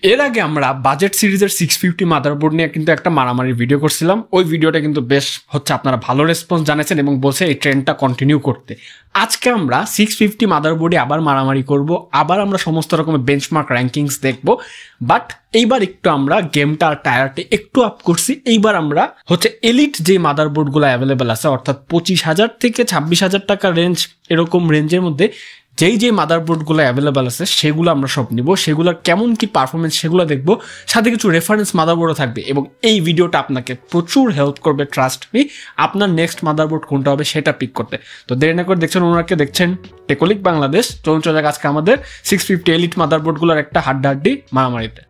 এর আগে আমরা বাজেট সিরিজের 650 মাদারবোর্ড নিয়ে কিন্তু একটা মারামারি ভিডিও করছিলাম। ওই ভিডিওটা কিন্তু বেশ আপনারা ভালো রেসপন্স জানিয়েছেন এবং বলছে এই ট্রেন্ডটা কন্টিনিউ করতে। আজকে আমরা 650 মাদারবোর্ডে আবার মারামারি করব, আবার আমরা সমস্ত রকমের বেঞ্চমার্ক র্যাঙ্কিংস দেখব। বাট এইবার একটু আমরা গেমটা আর টায়ারটা একটু আপ করছি। এইবার আমরা এলিট যে মাদারবোর্ডগুলো অ্যাভেলেবেল আছে, অর্থাৎ 25,000 থেকে 26,000 টাকা রেঞ্জ, এরকম রেঞ্জের মধ্যে যেই মাদারবোর্ডগুলো অ্যাভেলেবেল আছে সেগুলো আমরা সব নিব, সেগুলোর কেমন কি পারফরমেন্স সেগুলো দেখবো, সাথে কিছু রেফারেন্স মাদারবোর্ডও থাকবে এবং এই ভিডিওটা আপনাকে প্রচুর হেল্প করবে, ট্রাস্ট মি, আপনার নেক্সট মাদারবোর্ড কোনটা হবে সেটা পিক করতে। তো দেরি না করে দেখছেন ওনাকে, দেখছেন টেকোলিক বাংলাদেশ। চলুন চলে আজকে আমাদের 650 এলিট মাদারবোর্ডগুলোর একটা হাড্ডাহাড্ডি মারামারিতে।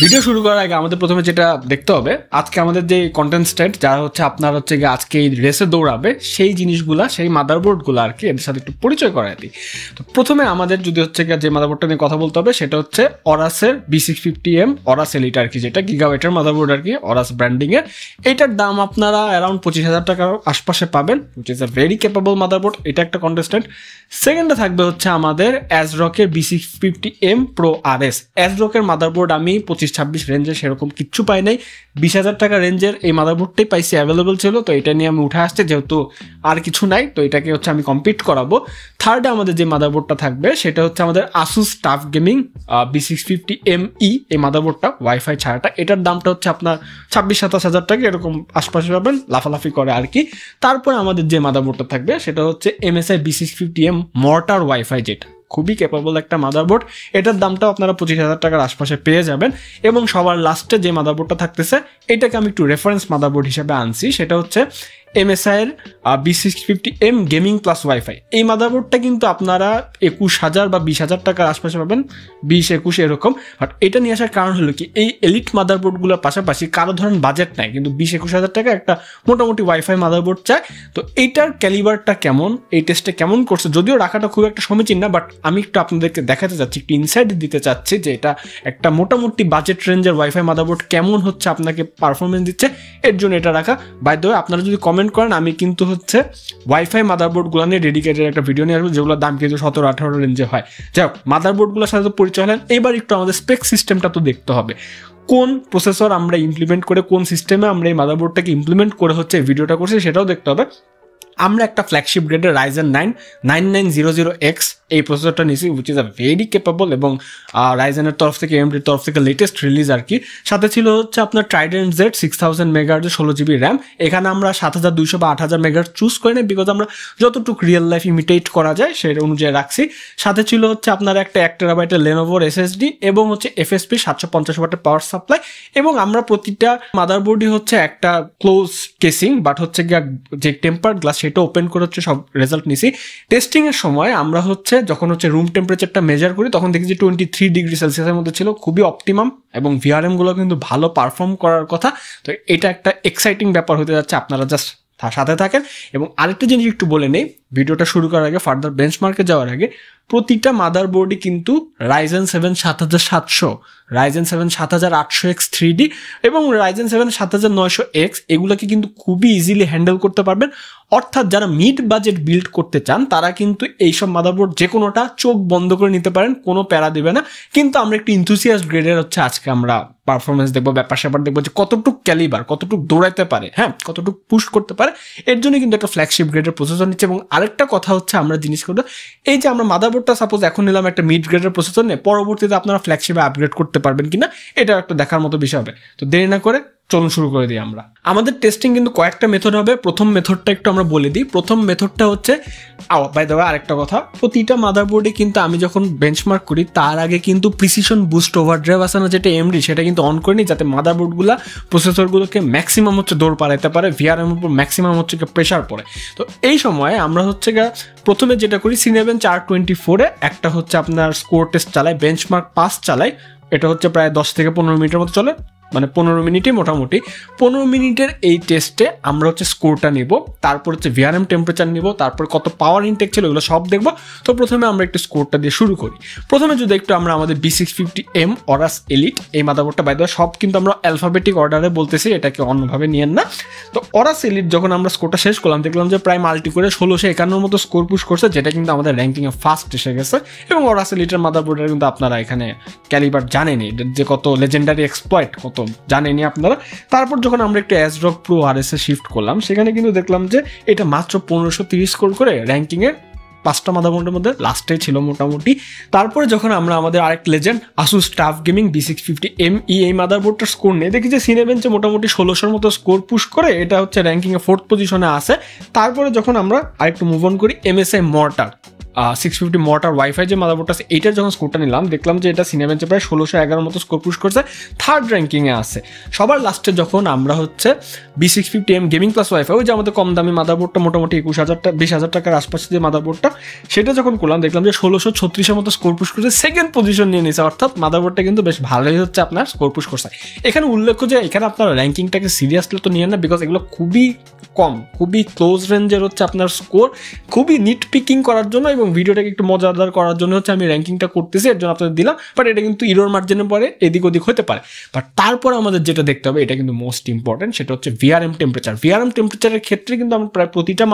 ভিডিও শুরু করার আগে আমাদের প্রথমে যেটা দেখতে হবে, আজকে আমাদের যে কন্টেস্ট্যান্ট যারা আপনার আজকে এই রেসে দৌড়াবে সেই জিনিসগুলা, সেই মাদারবোর্ডগুলো আর কি এদের সাথে একটু পরিচয় করাই দিই। তো প্রথমে আমাদের যদি যে মাদারবোর্ডটা নিয়ে কথা বলতে হবে সেটা হচ্ছে অরাসের B650M অরাস এলিট আর কি, যেটা গিগাবাইটের মাদারবোর্ড আর কি, অরাস ব্র্যান্ডিং এর। এটার দাম আপনারা অ্যারাউন্ড 25,000 টাকার আশপাশে পাবেন, which is a very capable motherboard. এটা একটা কন্টেস্ট্যান্ট। সেকেন্ডে থাকবে আমাদের অ্যাজরকের B650M Pro RS। অ্যাজরকের মাদারবোর্ড আমি 25-26 রেঞ্জের সেরকম কিচ্ছু পাই নাই, 20,000 টাকা রেঞ্জের এই মাদারবোর্ডটাই পাইছি, অ্যাভেলেবল ছিল। তো এটা নিয়ে আমি উঠে আসছে, যেহেতু আর কিছু নাই তো এটাকে আমি কম্পিট করাবো। থার্ডে আমাদের যে মাদারবোর্ডটা থাকবে সেটা আমাদের Asus টাফ গেমিং B650ME। এই মাদারবোর্ডটা ওয়াইফাই ছাড়াটা, এটার দামটা আপনার 26-27 টাকা এরকম আশপাশে পাবেন, লাফালাফি করে আর কি। তারপরে আমাদের যে মাদারবোর্ডটা থাকবে সেটা MSI B650M মর্টার ওয়াইফাই, যেটা খুবই ক্যাপেবল একটা মাদারবোর্ড। এটার দামটাও আপনারা 25,000 টাকার আশপাশে পেয়ে যাবেন। এবং সবার লাস্টে যে মাদারবোর্ডটা থাকতেছে এটাকে আমি একটু রেফারেন্স মাদারবোর্ড হিসেবে আনছি, সেটা MSI এর B650M গেমিং প্লাস ওয়াইফাই। এই মাদারবোর্ডটা কিন্তু আপনারা 21,000 বা 20,000 টাকার আশপাশে পাবেন, 20-21 এরকম। বাট এটা নিয়ে আসার কারণ হলো কি, এই এলিট মাদারবোর্ডগুলোর পাশাপাশি কারো ধরেন বাজেট নাই, কিন্তু 20-21,000 টাকা একটা মোটামুটি ওয়াইফাই মাদারবোর্ড চায়। তো এইটার ক্যালিবারটা কেমন, এই টেস্টে কেমন করছে, যদিও রাখাটা খুব একটা সমীচীন না, বাট আমি একটু আপনাদেরকে দেখাতে চাচ্ছি, একটু ইনসাইট দিতে চাচ্ছি যে এটা একটা মোটামুটি বাজেট রেঞ্জের ওয়াইফাই মাদারবোর্ড কেমন আপনাকে পারফরমেন্স দিচ্ছে, এর জন্য এটা রাখা। বাই দ্য ওয়ে, আপনারা যদি কমেন্ট করেন আমি কিন্তু ওয়াইফাই মাদারবোর্ডগুলো নিয়ে ডেডিকেটেড একটা ভিডিও নিয়ে আসবো, যেগুলোর দাম কিন্তু 17-18 রেঞ্জে হয়। যাই হোক, মাদারবোর্ডগুলোর সাথে পরিচয় হলেন, এবার একটু আমাদের স্পেক সিস্টেমটা তো দেখতে হবে। কোন প্রসেসর আমরা ইমপ্লিমেন্ট করে, কোন সিস্টেমে আমরা এই মাদারবোর্ডটাকে ইমপ্লিমেন্ট করে ভিডিওটা করছি সেটাও দেখতে হবে। আমরা একটা ফ্ল্যাগশিপ গ্রেডের Ryzen 9 9900X এই প্রসেসরটা নিয়েছি, which is a very capable এবং রাইজেনের তরফ থেকে, AMD-র তরফ থেকে লেটেস্ট রিলিজ আর কি। সাথে ছিল আপনার Trident Z 6000 মেগাহার্টজের 16GB র্যাম। এখানে আমরা 7200 বা 8000 মেগাহার্টজ চুজ করি না, বিকজ আমরা যতটুকু রিয়েল লাইফ ইমিটেট করা যায় সেই অনুযায়ী রাখছি। সাথে ছিল আপনার একটা 1 টেরাবাইটের Lenovo SSD এবং FSP 750 ওয়াটের পাওয়ার সাপ্লাই। এবং আমরা প্রতিটা মাদারবোর্ডই একটা ক্লোজ কেসিং, বাট যে টেম্পার্ড গ্লাস সেটা ওপেন করে সব রেজাল্ট নিছি। টেস্টিং এর সময় আমরা যখন রুম টেম্পারেচারটা মেজার করি তখন দেখি যে 23 ডিগ্রি সেলসিয়াসের মধ্যে ছিল, খুবই অপটিমাম। এবং VRM গুলো কিন্তু ভালো পারফর্ম করার কথা। তো এটা একটা এক্সাইটিং ব্যাপার হতে যাচ্ছে, আপনারা জাস্ট সাথে থাকেন। এবং আরেকটা জিনিস একটু বলে নেই ভিডিওটা শুরু করার আগে, ফার্দার বেঞ্চমার্কে যাওয়ার আগে, প্রতিটা মাদারবোর্ডই কিন্তু Ryzen 7 7700, Ryzen 7 7800X 3D এবং Ryzen 7 7900X এগুলোকে কিন্তু খুবই ইজিলি হ্যান্ডেল করতে পারবেন। অর্থাৎ যারা মিড বাজেট বিল্ড করতে চান তারা কিন্তু এইসব মাদারবোর্ড যে কোনোটা চোখ বন্ধ করে নিতে পারেন, কোনো প্যারা দেবে না। কিন্তু আমরা একটু ইনথুসিয়াস্ট গ্রেডের আজকে আমরা পারফরমেন্স দেখবো, ব্যাপার স্যাপার দেখবো যে কতটুক ক্যালিবার, কতটুক দৌড়াইতে পারে, হ্যাঁ কতটুক পুশ করতে পারে। এর জন্য কিন্তু একটা ফ্ল্যাগশিপ গ্রেডের প্রসেসর নিচ্ছে। এবং আরেকটা কথা আমরা জিনিস করবো, এই যে আমরা মাদারবোর্ডটা সাপোজ এখন নিলাম একটা মিড গ্রেডের প্রসেসর নিয়ে, পরবর্তীতে আপনারা ফ্ল্যাগশিপে আপগ্রেড করতে পারবেন কিনা এটা একটা দেখার মতো বিষয় হবে। তো দেরি না করে চলুন শুরু করে দিই আমরা। আমাদের টেস্টিং কিন্তু কয়েকটা মেথড হবে। প্রথম মেথডটা একটু আমরা বলে দিই। প্রথম মেথডটা বাই দ্য ওয়ে আরেকটা কথা, প্রতিটা মাদারবোর্ডে কিন্তু আমি যখন বেঞ্চমার্ক করি তার আগে কিন্তু প্রিসিশন বুস্ট ওভারড্রাইভ আছে না, যেটা AMD, সেটা কিন্তু অন করে নিই, যাতে মাদারবোর্ডগুলো প্রসেসরগুলোকে ম্যাক্সিমাম দৌড় পাড়াইতে পারে, VRM উপর ম্যাক্সিমাম প্রেশার পড়ে। তো এই সময় আমরা প্রথমে যেটা করি, Cinebench 424-এ একটা আপনার স্কোর টেস্ট চালাই, বেঞ্চমার্ক পাস চালাই। এটা প্রায় 10 থেকে 15 মিনিটের মতো চলে। মানে 15 মিনিটই মোটামুটি 15 মিনিটের এই টেস্টে আমরা হচ্ছে স্কোরটা নিব, তারপর হচ্ছে ভিআরএম টেম্পারেচার নিব, তারপর কত পাওয়ার ইনটেক ছিল এগুলো সব দেখবো। তো প্রথমে আমরা একটু স্কোরটা দিয়ে শুরু করি। প্রথমে যদি একটু আমরা আমাদের B650M অরাস এলিট এই মাদারবোর্ডটা বাই দেওয়া সব কিন্তু আমরা অ্যালফাবেটিক অর্ডারে বলতেছি, এটাকে অন্যভাবে নিয়েন না। তো অরাস এলিট যখন আমরা স্কোরটা শেষ করলাম দেখলাম যে প্রায় মাল্টি করে 1651 মতো স্কোর পুশ করছে, যেটা কিন্তু আমাদের র্যাঙ্কিংয়ে ফার্স্ট এসে গেছে। এবং অরাস এলিটের মাদারবোর্ডের কিন্তু আপনারা এখানে ক্যালিবার জানেনি যে কত লেজেন্ডারি এক্সপ্লয়েট কত জানেনি আপনারা। তারপর যখন আমরা একটু অ্যাজরক প্রো আরএস এ শিফট করলাম সেখানে কিন্তু দেখলাম যে এটা মাত্র 1530 স্কোর করে র্যাঙ্কিংয়ের 5টা মাদারবোর্ডের মধ্যে লাস্টে ছিল মোটামুটি। তারপরে যখন আমরা আমাদের আরেক legend Asus TUF gaming B650ME এই মাদারবোর্ডটার স্কোর নিয়ে দেখি যে সিনেবেঞ্চে মোটামুটি 1600 মতো স্কোর পুশ করে এটা হচ্ছে র্যাঙ্কিংয়ে 4th পজিশনে আছে। তারপরে যখন আমরা আরেকটু মুভ অন করি MSI মর্টার 650 মর্টার ওয়াইফাই যে মাদারবোর্ডটা আছে এইটার যখন স্কোরটা নিলাম দেখলাম যে এটা সিনেবেঞ্চে প্রায় 1611 মতো স্কোর পুশ করছে, 3rd র্যাঙ্কিংয়ে আছে। সবার লাস্টে যখন আমরা হচ্ছে B650M গেমিং প্লাস ওয়াইফাই ওই যে আমাদের কম দামি মাদারবোর্ডটা মোটামুটি 20,000 টাকার আশপাশে যে মাদারবোর্ডটা সেটা যখন করলাম দেখলাম যে 1636 মতো স্কোর পুশ করছে, 2nd পজিশন নিয়ে নিয়েছে। অর্থাৎ মাদারবোর্ডটা কিন্তু বেশ ভালোই হচ্ছে আপনার স্কোর পুশ করছে। এখানে উল্লেখ্য যে এখানে আপনার র্যাঙ্কিংটাকে সিরিয়াসলি তো নিয়ে না, বিকজ এগুলো খুবই কম, খুবই ক্লোজ রেঞ্জের হচ্ছে আপনার স্কোর, খুবই নিট পিকিং করার জন্য এবং ভিডিওটাকে একটু মজাদার করার জন্য হচ্ছে আমি র্যাঙ্কিংটা করতেছি, এর জন্য আপনাদের দিলাম। বাট এটা কিন্তু ইরোর মার্জিনে পরে এদিক ওদিক হতে পারে। বাট তারপর আমাদের যেটা দেখতে হবে এটা কিন্তু মোস্ট ইম্পর্টেন্ট, সেটা হচ্ছে ভিআরএম টেম্পারেচার। ভিআরএম টেম্পারেচারের ক্ষেত্রে কিন্তু আমরা প্রায় প্রতিটা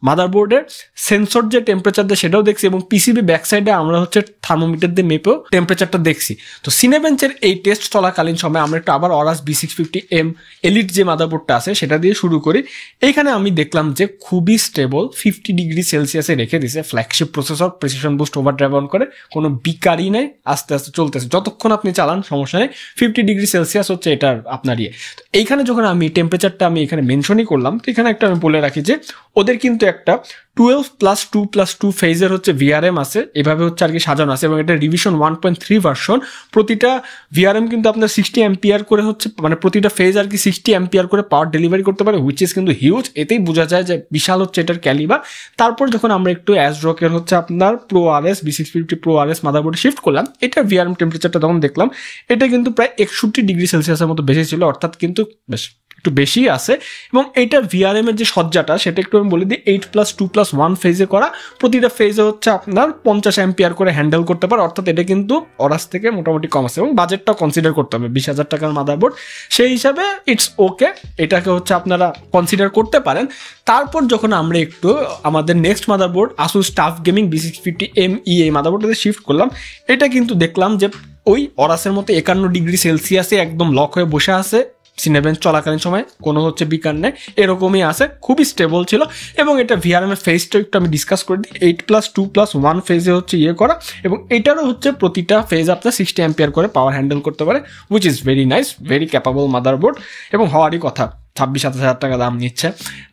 মাদারবোর্ডের সেন্সর যে টেম্পারেচার দেয় সেটাও দেখছি এবং পিসিবি ব্যাক সাইডে আমরা হচ্ছে থার্মোমিটার দিয়ে মেপেও টেম্পারেচারটা দেখছি। তো সিনেবেঞ্চের এই টেস্ট চলাকালীন সময় আমরা একটু আবার অরাস B650M এলিট যে মাদারবোর্ডটা আছে সেটা দিয়ে শুরু করি। এইখানে আমি দেখলাম যে খুবই স্টেবল 50 ডিগ্রি সেলসিয়াসে রেখে দিছে, flagship processor, precision boost overdrive on করে, কোনো বিকারই নেই, আস্তে আস্তে চলতেছে, যতক্ষণ আপনি চালান সমস্যা নেই। 50 ডিগ্রি সেলসিয়াস হচ্ছে এটার আপনার ইয়ে। তো এইখানে যখন আমি টেম্পারেচারটা আমি এখানে মেনশনই করলাম, তো এখানে একটা আমি বলে রাখি যে ওদের কিন্তু একটা 12+2+2 ফেজের হচ্ছে ভিআরএম আছে, এভাবে হচ্ছে আর কি সাজানো আছে এবং এটা রিভিশন 1.3 ভার্সন। প্রতিটা ভিআরএম কিন্তু আপনার 60 অ্যাম্পিয়ার করে হচ্ছে, মানে প্রতিটা ফেজ আর কি 60 অ্যাম্পিয়ার করে পাওয়ার ডেলিভারি করতে পারে, হুইচ ইজ কিন্তু হিউজ। এতেই বোঝা যায় যে বিশাল হচ্ছে এটার ক্যালিবার। তারপর যখন আমরা একটু অ্যাজরকের হচ্ছে আপনার pro RS B650 pro RS মাদারবোর্ডে শিফট করলাম, এটার ভিআরএম টেম্পারেচারটা তখন দেখলাম এটা কিন্তু প্রায় 61 ডিগ্রি সেলসিয়াসের মতো বেশি ছিল, অর্থাৎ কিন্তু বেশ একটু বেশি আছে। এবং এইটার ভিআরএম এর যে সজ্জাটা সেটা একটু আমি বলে দিই 8+2+1 ফেজে করা, প্রতিটা ফেজে হচ্ছে আপনার 50 অ্যাম্পিয়ার করে হ্যান্ডেল করতে পারে, অর্থাৎ এটা কিন্তু অরাস থেকে মোটামুটি কম আছে এবং বাজেটটাও কনসিডার করতে হবে, 20,000 টাকার মাদারবোর্ড, সেই হিসাবে ইটস ওকে, এটাকে হচ্ছে আপনারা কনসিডার করতে পারেন। তারপর যখন আমরা একটু আমাদের next motherboard Asus TUF gaming B650ME এই মাদারবোর্ডটাতে শিফট করলাম, এটা কিন্তু দেখলাম যে ওই অরাসের মতো 51 ডিগ্রি সেলসিয়াসে একদম লক হয়ে বসে আছে, সিনেবেঞ্চ চলাকালীন সময় কোনো হচ্ছে বিকার নেই, এরকমই আছে, খুবই স্টেবল ছিল। এবং এটা ভিআরএম এর ফেজটা একটু আমি ডিসকাস করে দিই, 8+2+1 ফেজে হচ্ছে ইয়ে করা এবং এটারও হচ্ছে প্রতিটা ফেজ আপনার 60 অ্যাম্পিয়ার করে পাওয়ার হ্যান্ডেল করতে পারে, which is very nice, very capable motherboard এবং হওয়ারই কথা, 26-27 টাকা দাম নিচ্ছে।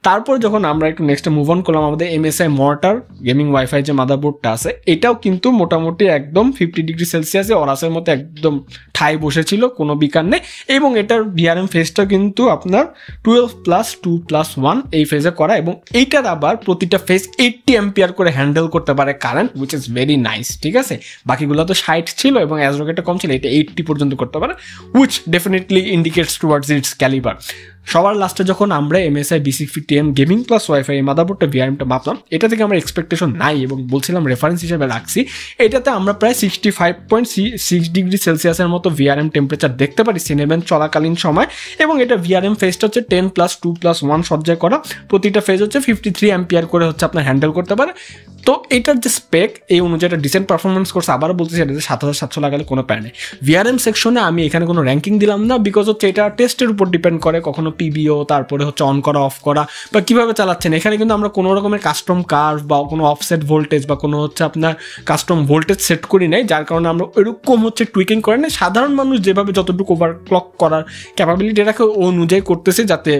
তারপর যখন আমরা একটু নেক্সটে মুভ অন করলাম আমাদের MSI মর্টার গেমিং ওয়াইফাই যে মাদারবোর্ডটা আছে, এটাও কিন্তু মোটামুটি একদম 50 ডিগ্রি সেলসিয়াসে অরাসের মতো একদম ঠাই বসেছিল, কোনো বিকার নেই। এবং এটার ভিআরএম ফেজটা কিন্তু আপনার 12+2+1 এই ফেজে করা এবং এইটার আবার প্রতিটা ফেজ 80 অ্যাম্পিয়ার করে হ্যান্ডেল করতে পারে current, which is very nice. ঠিক আছে, বাকিগুলো তো 60 ছিল এবং অ্যাজরকেটটা কম ছিল, এটা 80 পর্যন্ত করতে পারে, which definitely indicates towards it's calibre. সবার লাস্টে যখন আমরা MSI B650M gaming plus wifi এই মাদারবোর্ডটা ভিআরএমটা মাপলাম, এটা থেকে আমার এক্সপেকটেশন নাই এবং বলছিলাম রেফারেন্স হিসেবে রাখছি, এটাতে আমরা প্রায় 65.6 ডিগ্রি সেলসিয়াসের মতো ভিআরএম টেম্পারেচার দেখতে পারি সিনেবেঞ্চ চলাকালীন সময়। এবং এটা ভিআরএম ফেজটা হচ্ছে 10+2+1 সজ্জায় করা, প্রতিটা ফেজ হচ্ছে 53 অ্যাম্পিয়ার করে হচ্ছে আপনার হ্যান্ডেল করতে পারে। তো এটার যে স্পেক এই অনুযায়ী একটা ডিসেন্ট পারফরমেন্স করছে, আবারও বলতেছি এটাতে 7,700 লাগালে কোনো প্যার নেই। ভিআরএম সেকশনে আমি এখানে কোনো র্যাঙ্কিং দিলাম না, বিকজ হচ্ছে এটা টেস্টের উপর ডিপেন্ড করে, কখনো পিবিও, তারপরে হচ্ছে অন করা অফ করা বা কীভাবে চালাচ্ছেন। এখানে কিন্তু আমরা কোনো রকমের কাস্টম কার্ভ বা কোনো অফসেট ভোল্টেজ বা কোনো হচ্ছে আপনার কাস্টম ভোল্টেজ সেট করি নাই, যার কারণে আমরা ওইরকম হচ্ছে টুইকিং করে নাই। সাধারণ মানুষ যেভাবে যতটুকু ওভারক্লক করার ক্যাপাবিলিটি রাখে ও অনুযায়ী করতেছে যাতে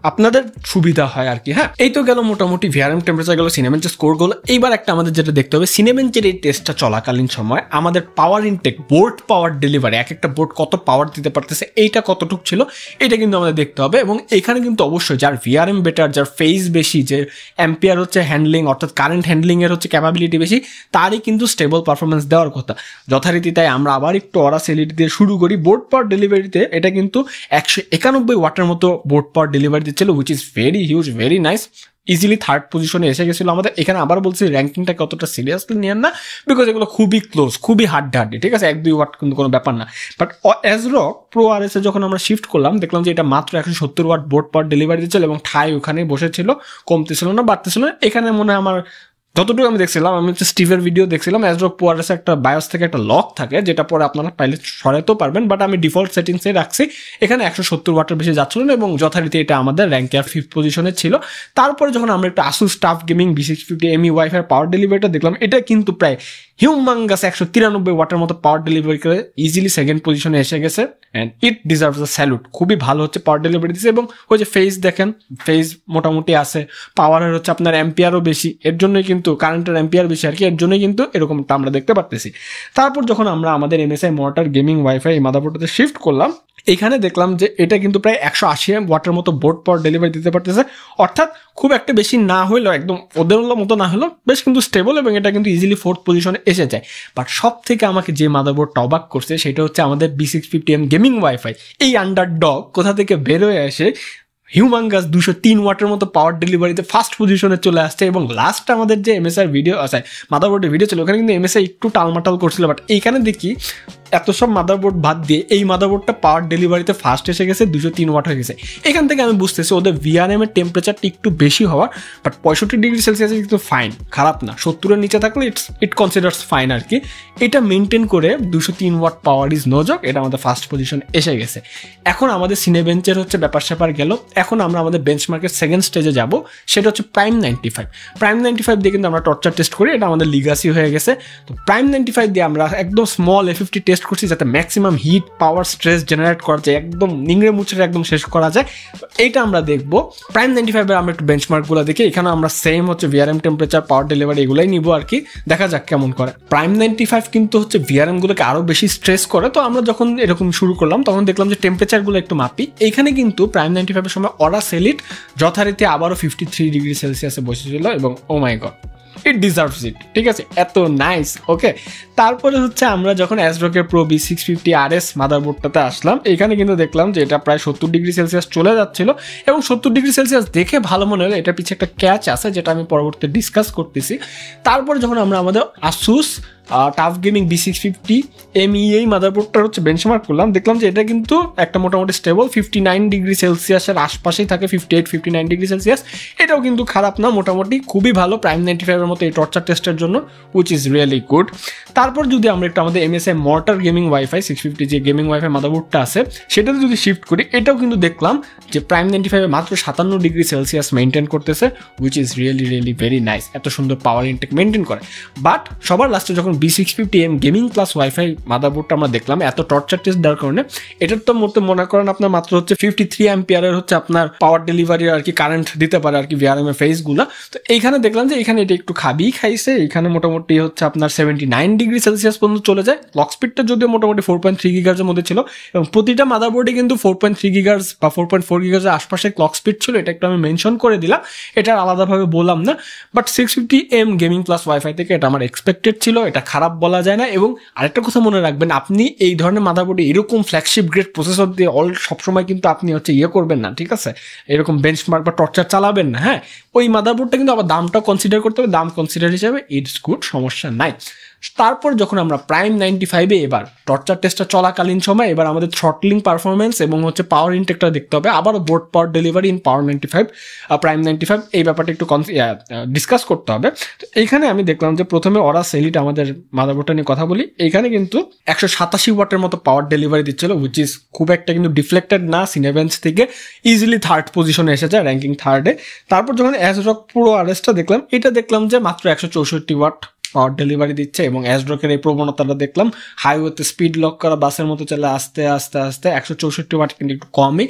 আপনাদের সুবিধা হয় আর কি। হ্যাঁ, এই তো গেল মোটামুটি ভিআরএম টেম্পারেচার গেল, সিনেমেন্টের স্কোর গেলো। এইবার একটা আমাদের যেটা দেখতে হবে, সিনেবেঞ্চের এই টেস্টটা চলাকালীন সময় আমাদের পাওয়ার ইনটেক, বোর্ড পাওয়ার ডেলিভারি, এক একটা বোর্ড কত পাওয়ার দিতে পারতেছে, এইটা কতটুক ছিল, এটা কিন্তু আমাদের দেখতে হবে। এবং এখানে কিন্তু অবশ্যই যার ভিআরএম বেটার, যার ফেজ বেশি, যে অ্যাম্পিয়ার হচ্ছে হ্যান্ডলিং অর্থাৎ কারেন্ট হ্যান্ডলিংয়ের হচ্ছে ক্যাপাবিলিটি বেশি, তারই কিন্তু স্টেবল পারফরমেন্স দেওয়ার কথা যথারীতি। তাই আমরা আবার একটু অরাস এলইডি দিয়ে শুরু করি। বোর্ড পাওয়ার ডেলিভারিতে এটা কিন্তু 191 ওয়াটের মতো বোর্ড পাওয়ার ডেলিভারি দিচ্ছিল, which is very huge, very nice. Easily third পজিশনে এসে গেছিলো আমাদের। এখানে আবার বলছি র্যাঙ্কিংটা কতটা সিরিয়াসলি নেন না, বিকজ এগুলো খুবই ক্লোজ, খুবই হাড্ডাহাড্ডি, ঠিক আছে, 1-2 ওয়াট কিন্তু কোনো ব্যাপার না। বাট অ্যাজরক প্রো আরএস এ যখন আমরা শিফট করলাম, দেখলাম যে এটা মাত্র 170 ওয়াট বোর্ড পাওয়ার ডেলিভারি দিচ্ছিল এবং ঠাই ওখানে বসেছিল, কমতেছিল না, বাড়তেছিল না। এখানে মনে হয় আমার যতটুকু আমি দেখছিলাম, আমি হচ্ছে স্টিভের ভিডিও দেখছিলাম, অ্যাজরক প্রো আরএস একটা বায়োস থেকে একটা লক থাকে, যেটা পরে আপনারা পাইলে সরাতেও পারবেন, বাট আমি ডিফল্ট সেটিংসে রাখছি। এখানে 170 ওয়াটের বেশি যাচ্ছিল না এবং যথারীতি এটা আমাদের র্যাঙ্কের 5th পজিশনে ছিল। তারপরে যখন আমরা একটা ASUS TUF gaming B650 WiFi power ডেলিভারিটা দেখলাম, এটা কিন্তু প্রায় হিউমাঙ্গাস 193 ওয়াটের মতো পাওয়ার ডেলিভারি করে ইজিলি 2nd পজিশনে এসে গেছে, and it deserves a salute. খুবই ভালো হচ্ছে পাওয়ার ডেলিভারি দিচ্ছে। এবং ওই যে ফেজ দেখেন, ফেজ মোটামুটি আছে, পাওয়ারের হচ্ছে আপনার অ্যাম্পিয়ারও বেশি, এর জন্যই কিন্তু কারেন্টের অ্যাম্পিয়ার বেশি আর কি, এর জন্যই কিন্তু এরকমটা আমরা দেখতে পারতেছি। তারপর যখন আমরা আমাদের MSI মর্টার গেমিং ওয়াইফাই মাদারবোর্ডে শিফট করলাম, এখানে দেখলাম যে এটা কিন্তু প্রায় 180 ওয়াটের মতো বোর্ড পাওয়ার ডেলিভারি দিতে পারতেছে, অর্থাৎ খুব একটা বেশি না হলেও, একদম ওদের মতো না হলেও বেশ কিন্তু স্টেবল, এবং এটা কিন্তু ইজিলি 4th পজিশনে এসে যায়। বাট সব থেকে আমাকে যে মাদারবোর্ডটা অবাক করছে সেটা হচ্ছে আমাদের B650M গেমিং ওয়াইফাই। এই আন্ডারডগ কোথা থেকে বের হয়ে আসে হিউমাঙ্গাস 203 ওয়াটের মতো পাওয়ার ডেলিভারিতে ফার্স্ট পজিশনে চলে আসছে। এবং লাস্ট আমাদের যে MSI ভিডিও আছে, মাদারবোর্ডের ভিডিও ছিল, ওখানে কিন্তু MSI একটু টালমাটাল করছিল, বাট এইখানে দেখি এত সব মাদারবোর্ড বাদ দিয়ে এই মাদারবোর্ডটা পাওয়ার ডেলিভারিতে ফার্স্ট এসে গেছে, 203 ওয়াট হয়ে গেছে। এখান থেকে আমি বুঝতেছি ওদের VRM এর টেম্পারেচারটা একটু বেশি হওয়ার, বাট 65 ডিগ্রি সেলসিয়াসে কিন্তু ফাইন, খারাপ না। 70-এর নিচে থাকলে ইট কনসিডার্স ফাইন আর কি। এটা মেনটেন করে 203 ওয়াট পাওয়ার ইজ নো জক, এটা আমাদের ফার্স্ট পজিশন এসে গেছে। এখন আমাদের সিনেবেঞ্চের হচ্ছে ব্যাপার স্যাপার গেল, এখন আমরা আমাদের বেঞ্চমার্কের 2nd স্টেজে যাব, সেটা হচ্ছে প্রাইম 95। প্রাইম 95 দিয়ে কিন্তু আমরা টর্চার টেস্ট করি, এটা আমাদের লিগাসি হয়ে গেছে। তো প্রাইম 95 দিয়ে আমরা একদম স্মল A50 টেস্ট করছি, যাতে ম্যাক্সিমাম হিট, পাওয়ার, স্ট্রেস জেনারেট করা যায়, একদম নিংড়ে মুচড়ে একদম শেষ করা যায়। এইটা আমরা দেখবো প্রাইম 95 এর। আমরা একটু বেঞ্চমার্কগুলো দেখি, এখানে আমরা সেম হচ্ছে VRM টেম্পারেচার, পাওয়ার ডেলিভারি এগুলাই নিবো আর কি, দেখা যাক কেমন করে। প্রাইম 95 কিন্তু হচ্ছে VRM গুলোকে আরো বেশি স্ট্রেস করে। তো আমরা যখন এরকম শুরু করলাম তখন দেখলাম যে টেম্পারেচারগুলো একটু মাপি। এইখানে কিন্তু প্রাইম 95 এর সময় অরাস এলিট যথারীতি আবারও 53 ডিগ্রি সেলসিয়াসে বসেছিল, এবং ও মাই গড, ইট ডিজার্ভস ইট, ঠিক আছে, এত নাইস। ওকে, তারপরে হচ্ছে আমরা যখন অ্যাজরকের প্রো B650 RS মাদারবোর্ডটাতে আসলাম, এখানে কিন্তু দেখলাম যে এটা প্রায় 70 ডিগ্রি সেলসিয়াস চলে যাচ্ছিল, এবং 70 ডিগ্রি সেলসিয়াস দেখে ভালো মনে হলো। এটার পিছিয়ে একটা ক্যাচ আছে, যেটা আমি পরবর্তীতে ডিসকাস করতেছি। তারপরে যখন আমরা আমাদের আসুস টাফ গেমিং B650 এই মাদারবোর্ডটার হচ্ছে বেঞ্চমার্ক করলাম, দেখলাম যে এটা কিন্তু একটা মোটামুটি স্টেবল 59 ডিগ্রি সেলসিয়াসের আশপাশেই থাকে, 58-59 ডিগ্রি সেলসিয়াস। এটাও কিন্তু খারাপ না, মোটামুটি খুবই ভালো প্রাইম 95 এর মতো এই টর্চার টেস্টের জন্য, উইচ ইজ রিয়েলি গুড। তারপর যদি আমরা একটু আমাদের MSI মর্টার গেমিং ওয়াইফাই 650 যে গেমিং ওয়াইফাই মাদারবোর্ডটা আছে, সেটাতে যদি শিফট করি, এটাও কিন্তু দেখলাম যে প্রাইম 95 মাত্র 57 ডিগ্রি সেলসিয়াস মেনটেন করতেছে, which is really very nice. এত সুন্দর পাওয়ার ইনটেক মেনটেন করে। বাট সবার লাস্টে যখন B650M গেমিং প্লাস ওয়াইফাই মাদারবোর্ডটা আমরা দেখলাম এত টর্চার টেস্ট দেওয়ার কারণে, এটার তো মনে করেন আপনার মাত্র হচ্ছে 53 অ্যাম্পিয়ারের হচ্ছে আপনার পাওয়ার ডেলিভারি আর কি, কারেন্ট দিতে পারে আর কি VRM এর ফেজগুলো। তো এইখানে দেখলাম যে এখানে এটা একটু খাইছে, এখানে মোটামুটি হচ্ছে আপনার 79 ডিগ্রি সেলসিয়াস পর্যন্ত চলে যায়। ক্লক স্পিডটা যদিও মোটামুটি 4.3 গিগার্সের মধ্যে ছিল, এবং প্রতিটা মাদারবোর্ডে কিন্তু 4.3 গিগার্স বা 4.4 গিগার্সের আশপাশে ক্লক স্পিড ছিল, এটা একটু আমি মেনশন করে দিলাম, এটা আলাদাভাবে বললাম না। But 650M gaming plus wifi থেকে এটা আমার এক্সপেক্টেড ছিল, এটা খারাপ বলা যায় না। এবং আরেকটা কথা মনে রাখবেন, আপনি এই ধরনের মাদারবোর্ডে এরকম ফ্ল্যাগশিপ গ্রেড প্রসেসর দিয়ে সবসময় কিন্তু আপনি হচ্ছে করবেন না, ঠিক আছে, এরকম বেঞ্চমার্ক বা টর্চার চালাবেন না। হ্যাঁ, ওই মাদারবোর্ডটা কিন্তু আবার দামটা কনসিডার করতে হবে, দাম কনসিডার হিসাবে ইটস গুড, সমস্যা নাই। তারপর যখন আমরা প্রাইম 95-এ এবার টর্চার টেস্টটা চলাকালীন সময় এবার আমাদের থ্রটলিং পারফরমেন্স এবং হচ্ছে পাওয়ার ইনটেকটা দেখতে হবে, আবারও board power delivery in power 95 prime 95 এই ব্যাপারটা একটু ডিসকাস করতে হবে। তো এইখানে আমি দেখলাম যে প্রথমে অরাস এলিট আমাদের মাদারবোর্ডটা নিয়ে কথা বলি, এইখানে কিন্তু 187 ওয়াটের মতো পাওয়ার ডেলিভারি দিচ্ছিল, উইচ ইজ খুব একটা কিন্তু ডিফ্লেক্টেড না, সিনেবেঞ্চ থেকে ইজিলি 3rd পজিশনে এসেছে, র্যাঙ্কিং 3rd-এ। তারপর যখন অ্যাজরক প্রো আরএসটা দেখলাম, এটা দেখলাম যে মাত্র 164 ওয়াট পাওয়ার ডেলিভারি দিচ্ছে এবং অ্যাজরকের এই প্রবণতাটা দেখলাম হাইওয়েতে স্পিড লক করা বাসের মতো চলে আস্তে আস্তে আস্তে 164 ওয়াট কিন্তু একটু কমই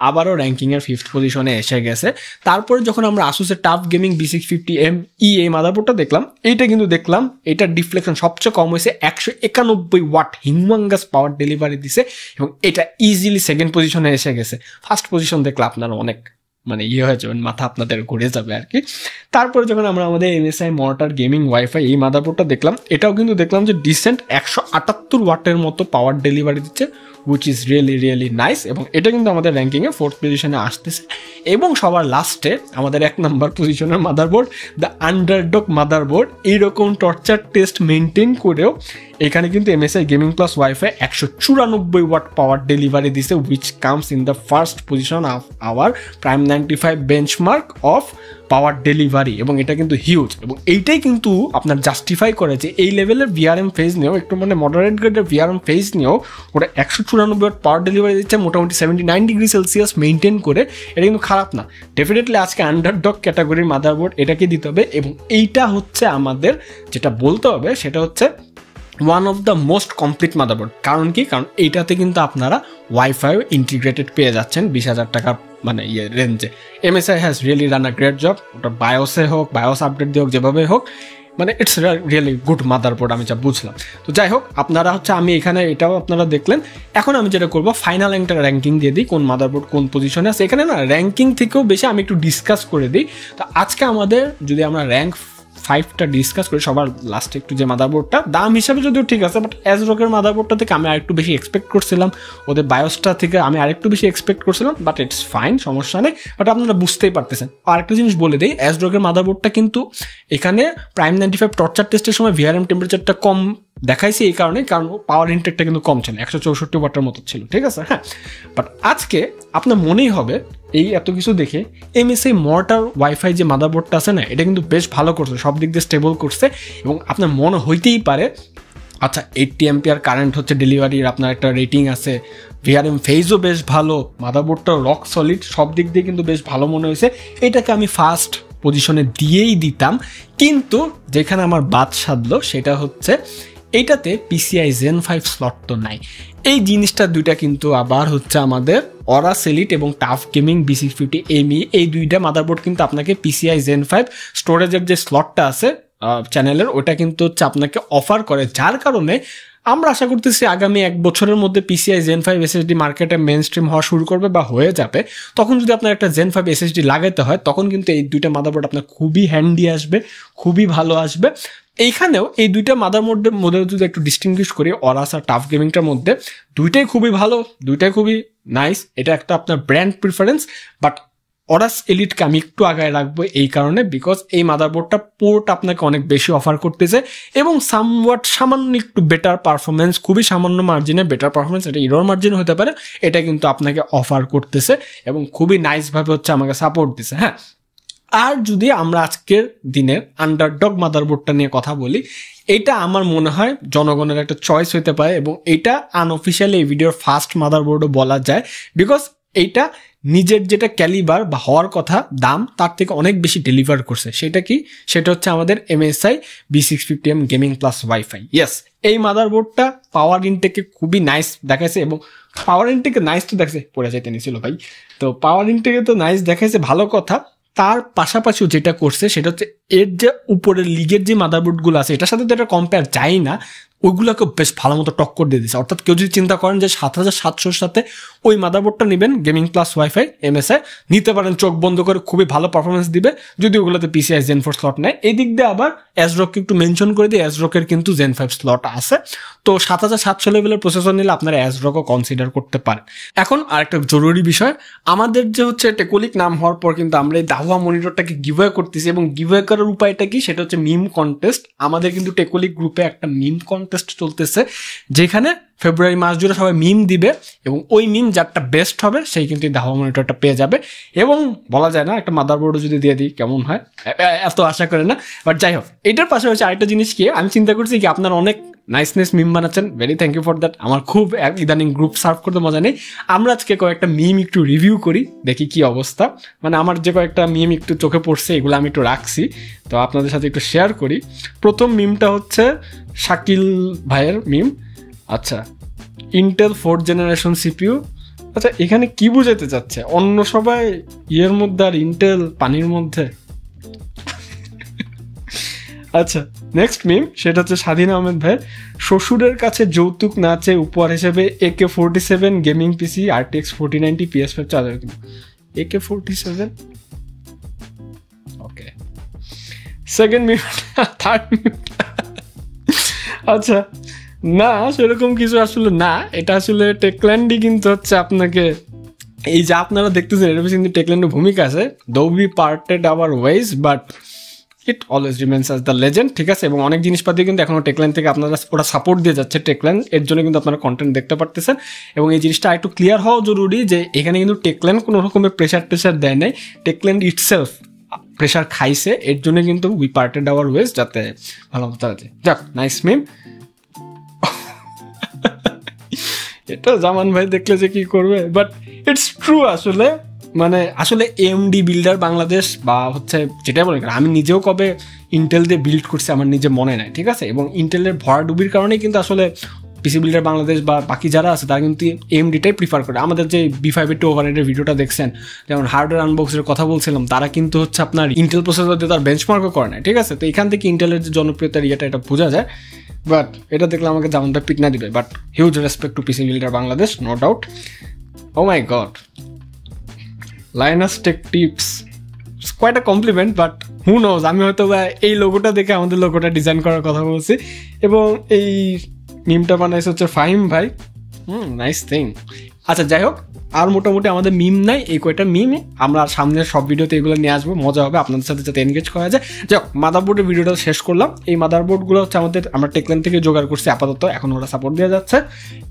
আবারও র্যাঙ্কিংয়ের 5th পজিশনে এসে গেছে। তারপরে যখন আমরা আসুসের টাফ গেমিং B650ME এই মাদারবোর্ডটা দেখলাম, এইটা কিন্তু দেখলাম এটার ডিফ্লেকশন সবচেয়ে কম হয়েছে, 191 ওয়াট হিউমাঙ্গাস পাওয়ার ডেলিভারি দিছে এবং এটা ইজিলি 2nd পজিশনে এসে গেছে। 1st পজিশন দেখলে আপনারা অনেক হয়ে যাবেন, মাথা আপনাদের ঘুরে যাবে আর কি। তারপরে যখন আমরা আমাদের MSI মর্টার গেমিং ওয়াইফাই এই মাদারবোর্ডটা দেখলাম, এটাও কিন্তু দেখলাম যে ডিসেন্ট 178 ওয়াটের মতো পাওয়ার ডেলিভারি দিচ্ছে, which is really nice এবং এটা কিন্তু আমাদের র্যাঙ্কিংয়ে 4th পজিশনে আসতেছে। এবং সবার লাস্টে আমাদের 1 নম্বর পজিশনের মাদারবোর্ড দ্য আন্ডারডগ মাদারবোর্ড এইরকম টর্চার টেস্ট মেনটেন করেও এখানে কিন্তু MSI গেমিং plus WiFi 194 watt power delivery দিছে, which comes in the first position of our prime 95 benchmark of power delivery এবং এটা কিন্তু হিউজ এবং এইটাই কিন্তু আপনার জাস্টিফাই করে যে এই লেভেলের VRM ফেজ নিয়েও একটু মডারেট গ্রেডের VRM ফেজ নিয়েও ওটা 194 ওয়াট পাওয়ার ডেলিভারি দিচ্ছে মোটামুটি 79 ডিগ্রি সেলসিয়াস মেনটেন করে, এটা কিন্তু খারাপ না। ডেফিনেটলি আজকে আন্ডারডগ ক্যাটাগরির মাদারবোর্ড এটাকে দিতে হবে এবং এইটা হচ্ছে আমাদের যেটা বলতে হবে সেটা হচ্ছে one of the most complete motherboard. কারণ কি? কারণ এইটাতে কিন্তু আপনারা ওয়াইফাই ইন্টিগ্রেটেড পেয়ে যাচ্ছেন 20,000 টাকার রেঞ্জে। MSI has really run a great job, ওটা বায়োসে হোক, বায়োস আপডেট দিয়ে হোক, যেভাবে হোক, ইটস রিয়েলি গুড মাদারবোর্ড, আমি যা বুঝলাম। তো যাই হোক, আপনারা আমি এখানে এটাও আপনারা দেখলেন। এখন আমি যেটা করবো, ফাইনাল একটা র্যাঙ্কিং দিয়ে দিই কোন মাদারবোর্ড কোন পজিশনে আছে। এখানে না র্যাঙ্কিং থেকেও বেশি আমি একটু ডিসকাস করে দিই। তো আজকে আমাদের যদি আমরা র্যাঙ্ক 5টা ডিসকাস করি, সবার লাস্টে একটু যে মাদারবোর্ডটা দাম হিসাবে যদিও ঠিক আছে, বাট অ্যাজরকের মাদারবোর্ডটা থেকে আমি আরেকটু বেশি এক্সপেক্ট করছিলাম, ওদের বায়োসটা থেকে আমি আরেকটু বেশি এক্সপেক্ট করছিলাম, বাট ইটস ফাইন, সমস্যা নেই। বাট আপনারা বুঝতেই পারতেছেন। আরেকটা জিনিস বলে দিই, অ্যাজরকের মাদারবোর্ডটা কিন্তু এখানে প্রাইম 95 টর্চার টেস্টের সময় VRM টেম্পারেচারটা কম দেখাইছি এই কারণে, কারণ পাওয়ার ইনটেকটা কিন্তু কম ছিল, 164 ওয়াটের মতো ছিল, ঠিক আছে? হ্যাঁ, বাট আজকে আপনার মনেই হবে এই এত কিছু দেখে MSI মর্টার ওয়াইফাই যে মাদারবোর্ডটা আছে না, এটা কিন্তু বেশ ভালো করছে, সব দিক দিয়ে স্টেবল করছে এবং আপনার মনে হইতেই পারে আচ্ছা 80 অ্যাম্পিয়ার কারেন্ট হচ্ছে ডেলিভারির আপনার একটা রেটিং আছে, VRM ফেজও বেশ ভালো, মাদারবোর্ডটা রক সলিড, সব দিক দিয়ে কিন্তু বেশ ভালো মনে হয়েছে। এটাকে আমি ফার্স্ট পজিশনে দিয়েই দিতাম, কিন্তু যেখানে আমার বাদ সাধলো সেটা হচ্ছে এইটাতে PCI Zen 5 স্লট তো নাই। এই জিনিসটা দুইটা কিন্তু আবার হচ্ছে আমাদের অরাস এলিট এবং টাফ গেমিং B650ME এই দুইটা মাদারবোর্ড কিন্তু আপনাকে PCI Zen 5 স্টোরেজের যে স্লটটা আছে চ্যানেলের, ওটা কিন্তু হচ্ছে আপনাকে অফার করে, যার কারণে আমরা আশা করতেছি আগামী 1 বছরের মধ্যে PCI Zen 5 SSD মার্কেটে মেন স্ট্রিম হওয়া শুরু করবে বা হয়ে যাবে। তখন যদি আপনার একটা Zen 5 SSD লাগাইতে হয়, তখন কিন্তু এই দুইটা মাদারবোর্ড আপনার খুবই হ্যান্ডি আসবে, খুবই ভালো আসবে। এইখানেও এই দুইটা মাদারবোর্ডের মধ্যে যদি একটু ডিস্টিংগুইশ করি, অরাস আর টাফ গেমিংটার মধ্যে, দুইটাই খুবই ভালো, দুইটাই খুবই নাইস। এটা একটা আপনার ব্র্যান্ড প্রিফারেন্স, বাট অরাস এলিটকে আমি একটু আগায় রাখবো এই কারণে, বিকজ এই মাদারবোর্ডটা পোর্ট আপনাকে অনেক বেশি অফার করতেছে এবং সামান্য একটু বেটার পারফরমেন্স, খুবই সামান্য মার্জিনে বেটার পারফরমেন্স, এটা ইরোর মার্জিন হতে পারে, এটা কিন্তু আপনাকে অফার করতেছে এবং খুবই নাইসভাবে হচ্ছে আমাকে সাপোর্ট দিছে। হ্যাঁ, আর যদি আমরা আজকের দিনের আন্ডারডগ মাদারবোর্ডটা নিয়ে কথা বলি, এটা আমার মনে হয় জনগণের একটা চয়েস হতে পারে এবং এটা আনঅফিসিয়ালি এই ভিডিওর ফার্স্ট মাদারবোর্ডও বলা যায়, বিকজ এইটা নিজের যেটা ক্যালিবার বা হওয়ার কথা দাম তার থেকে অনেক বেশি ডেলিভার করছে। সেটা কি? সেটা হচ্ছে আমাদের MSI B650M gaming plus wifi. Yes, এই মাদারবোর্ডটা পাওয়ার ইনটেকে খুবই নাইস দেখাইছে এবং পাওয়ার ইনটেকে নাইস তো দেখাইছে, পড়ে যাইতে নিছিল ভাই, তো পাওয়ার ইনটেকে তো নাইস দেখাইছে, ভালো কথা। তার পাশাপাশিও যেটা করছে সেটা হচ্ছে এর যে উপরের লিগের যে মাদারবোর্ডগুলো আছে, এটার সাথে তো এটা কম্পেয়ার যায় না, ওইগুলোকে বেশ ভালো মতো টক্কর দিয়ে দিচ্ছে। অর্থাৎ কেউ যদি চিন্তা করেন যে 7700-র সাথে ওই মাদারবোর্ডটা নেবেন গেমিং প্লাস ওয়াইফাই MSI, নিতে পারেন, চোখ বন্ধ করে, খুবই ভালো পারফরমেন্স দিবে যদি ওগুলোতে PCI Zen 4 স্লট নেয়। এই দিক দিয়ে আবার অ্যাজরককে একটু মেনশন করে দিই, অ্যাজরকের কিন্তু Zen 5 স্লট আছে, তো 7700 লেভেলের প্রসেসর নিলে আপনারা অ্যাজরকও কনসিডার করতে পারেন। এখন আরেকটা জরুরি বিষয়, আমাদের যে হচ্ছে টেকোলিক নাম হওয়ার পর কিন্তু আমরা এই দাহুয়া মনিটরটাকে গিভওয়ে করতেছি এবং গিভওয়ে করার উপায়টা কি? সেটা হচ্ছে মিম কন্টেস্ট। আমাদের কিন্তু টেকোলিক গ্রুপে একটা মিম কন্টেস্ট চলতেছে, যেখানে ফেব্রুয়ারি মাস জুড়ে সবাই মিম দিবে এবং ওই মিম যারটা বেস্ট হবে সেই কিন্তু দাহবা মনিটরটা পেয়ে যাবে। এবং বলা যায় না একটা মাদারবোর্ডও যদি দিয়ে দিই কেমন হয়, এত আশা করে না, বাট যাই হোক। এটার পাশাপাশি আরেকটা জিনিস কি আমি চিন্তা করছি কি আপনারা অনেক নাইসনেস মিম বানাচ্ছেন, very thank you for that. আমার খুব ইদানিং গ্রুপ সার্ভ করতে মজা নেই। আমরা আজকে কয়েকটা মিম একটু রিভিউ করি, দেখি কি অবস্থা। মানে আমার যে কয়েকটা মিম একটু চোখে পড়ছে এগুলো আমি একটু রাখছি, তো আপনাদের সাথে একটু শেয়ার করি। প্রথম মিমটা হচ্ছে শাকিল ভাইয়ের মিম। আচ্ছা, ইন্টেল 4th জেনারেশন সিপিইউ। আচ্ছা, এখানে কি বুঝাতে চাচ্ছে? অন্য সবাই ইয়ের মধ্যে আর ইন্টেল পানির মধ্যে। আচ্ছা, নেক্সট মিম, সেটা হচ্ছে স্বাধীন আহমেদ ভাই। শ্বশুরের কাছে যৌতুক না চেয়ে উপহার হিসেবে AK-47 গেমিং পিসি RTX 4090 PS5 চার্জার কিনা। AK-47, ওকে। সেকেন্ড মিম, থার্ড মিম। আচ্ছা, না সেরকম কিছু আসলে না, এটা আসলে টেকল্যান্ডই কিন্তু হচ্ছে আপনাকে, এই যে আপনারা দেখতেছেন এর পিছনে কিন্তু টেকল্যান্ডের ভূমিকা আছে। Though we parted our ways but it always remains as the legend, ঠিক আছে। এবং অনেক জিনিসপাতি কিন্তু এখনও টেকল্যান্ড থেকে আপনারা ওরা সাপোর্ট দিয়ে যাচ্ছে টেকল্যান্ড, এর জন্য কিন্তু আপনারা কন্টেন্ট দেখতে পারতেছেন। এবং এই জিনিসটা একটু ক্লিয়ার হওয়া জরুরি যে এখানে কিন্তু টেকল্যান্ড কোনো রকমের প্রেশার দেয় নাই, টেকল্যান্ড ইটসেলফ প্রেশার খাইছে, এর জন্য কিন্তু উই পার্টেড আওয়ার ওয়েজ, যাতে ভালো মতো আছে। যাক, নাইস মিম। এটা জামান ভাই দেখলে যে কি করবে, বাট ইটস ট্রু আসলে। মানে আসলে AMD বিল্ডার বাংলাদেশ বা হচ্ছে যেটা বলে, আমি নিজেও কবে ইন্টেল দিয়ে বিল্ড করছি আমার নিজে মনে নাই, ঠিক আছে। এবং ইন্টেলের ভরাডুবির কারণেই কিন্তু আসলে পিসি বিল্ডার বাংলাদেশ বা বাকি যারা আছে তারা কিন্তু AMDটাই প্রিফার করে। আমাদের যে B5 এর ওভারহেডের ভিডিওটা দেখছেন, যেমন হার্ডওয়্যার আনবক্সের কথা বলছিলাম, তারা কিন্তু হচ্ছে আপনার ইন্টেল প্রসেসর দিয়ে তার বেঞ্চমার্কও করে না, ঠিক আছে। তো এখান থেকে ইন্টেলের যে জনপ্রিয়তার এটা বোঝা যায়। বাট এটা দেখলে আমাকে যেমনটা পিটনা দিবে, but huge respect to PC builder Bangladesh, no doubt. Oh my god, Linus tech tips, quite a compliment, but who knows, আমি হয়তো এই লোগোটা দেখে আমাদের লোগোটা ডিজাইন করার কথা বলছি। এবং এই মিমটা বানাইছে হচ্ছে ফাহিম ভাই, নাইস থিং। আচ্ছা, যাই হোক, আর মোটামুটি আমাদের মিম নাই, এই কয়টা মিম আমরা সামনের সব ভিডিওতে এগুলো নিয়ে আসবো, মজা হবে আপনাদের সাথে যাতে এনগেজ করা যায়। যাই হোক, মাদারবোর্ডের ভিডিওটা শেষ করলাম। এই মাদারবোর্ডগুলো হচ্ছে আমরা টেকল্যান্ড থেকে জোগাড় করছি আপাতত, এখন ওরা সাপোর্ট দেওয়া যাচ্ছে।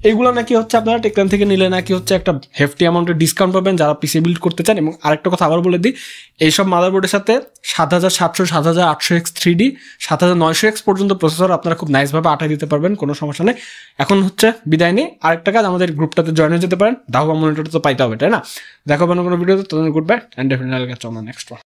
এইগুলো নাকি হচ্ছে আপনারা টেকল্যান্ড থেকে নিলে নাকি হচ্ছে একটা হেফটি অ্যামাউন্টের ডিসকাউন্ট পাবেন যারা পিসি বিল্ড করতে চান। এবং আরেকটা কথা আবার বলে দিই, এইসব মাদারবোর্ডের সাথে 7700, 7800X 3D, 7900X পর্যন্ত প্রসেসর আপনারা খুব নাইসভাবে আটাই দিতে পারবেন, কোনো সমস্যা নেই। এখন হচ্ছে বিদায় নেই, আরেকটা কাজ, আমাদের গ্রুপটাতে জয়েন হয়ে যেতে পারেন, দাহবা মনিটর তো পাইতে হবে, তাই না? দেখো কোনো ভিডিওতে, তোদের good bye and definitely next one.